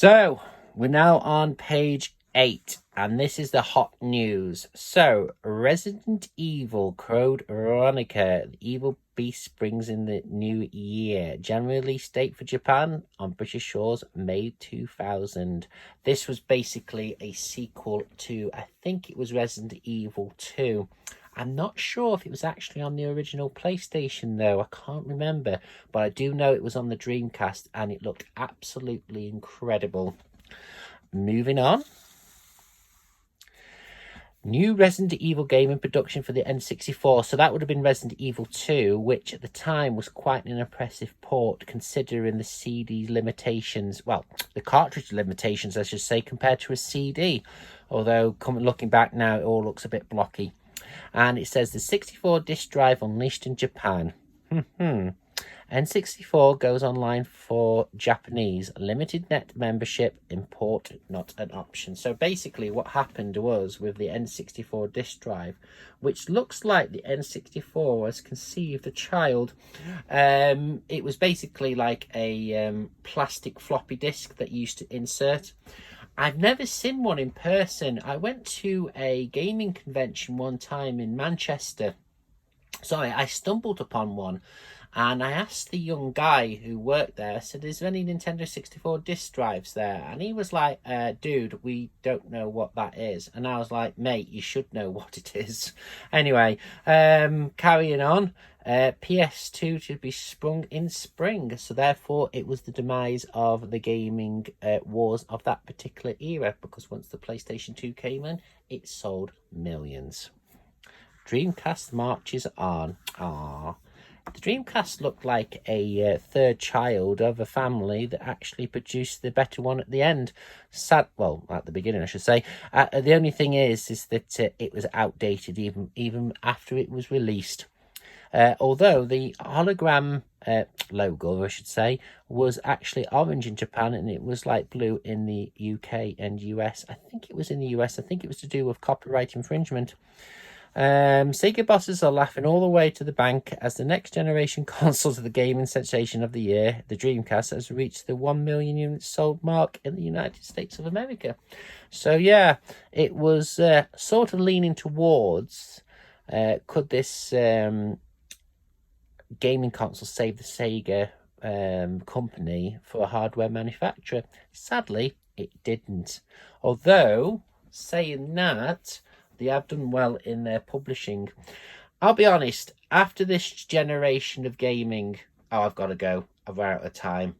So we're now on page 8, and this is the hot news. So Resident Evil Code Veronica, the evil beast, brings in the new year. General release date for Japan on British shores, May 2000. This was basically a sequel to, I think it was Resident Evil 2. I'm not sure if it was actually on the original PlayStation, though. I can't remember. But I do know it was on the Dreamcast, and it looked absolutely incredible. Moving on. New Resident Evil game in production for the N64. So that would have been Resident Evil 2, which at the time was quite an impressive port, considering the CD limitations. Well, the cartridge limitations, I should say, compared to a CD. Although, looking back now, it all looks a bit blocky. And it says the 64 disc drive unleashed in Japan. N64 goes online for Japanese. Limited net membership. Import not an option. So basically what happened was with the N64 disc drive, which looks like the N64 has conceived a child. It was basically like a plastic floppy disk that you used to insert. I've never seen one in person. I went to a gaming convention one time in Manchester. Sorry, I stumbled upon one, and I asked the young guy who worked there, I said, is there any Nintendo 64 disc drives there? And he was like, dude, we don't know what that is. And I was like, mate, you should know what it is. Anyway, carrying on. PS2 to be sprung in spring, so therefore it was the demise of the gaming wars of that particular era, because once the PlayStation 2 came in, it sold millions. Dreamcast marches on. The Dreamcast looked like a third child of a family that actually produced the better one at the end. Well, at the beginning, I should say. The only thing is that it was outdated even after it was released. Although the hologram logo, I should say, was actually orange in Japan, and it was like blue in the UK and US. I think it was in the US. I think it was to do with copyright infringement. Sega bosses are laughing all the way to the bank as the next generation console to the gaming sensation of the year, the Dreamcast, has reached the 1 million units sold mark in the United States of America. So yeah, it was sort of leaning towards, could this gaming console save the Sega company for a hardware manufacturer? Sadly, it didn't. Although, saying that, they have done well in their publishing. I'll be honest, after this generation of gaming... Oh, I've got to go. I'm out of time.